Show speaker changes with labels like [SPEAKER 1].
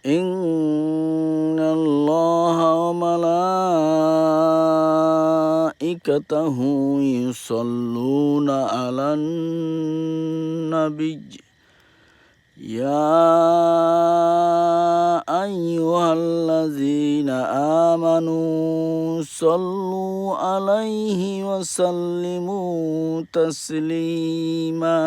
[SPEAKER 1] إن الله وملائكته يصلون على النبي يا أيها الذين آمنوا صلوا عليه وسلموا تسليما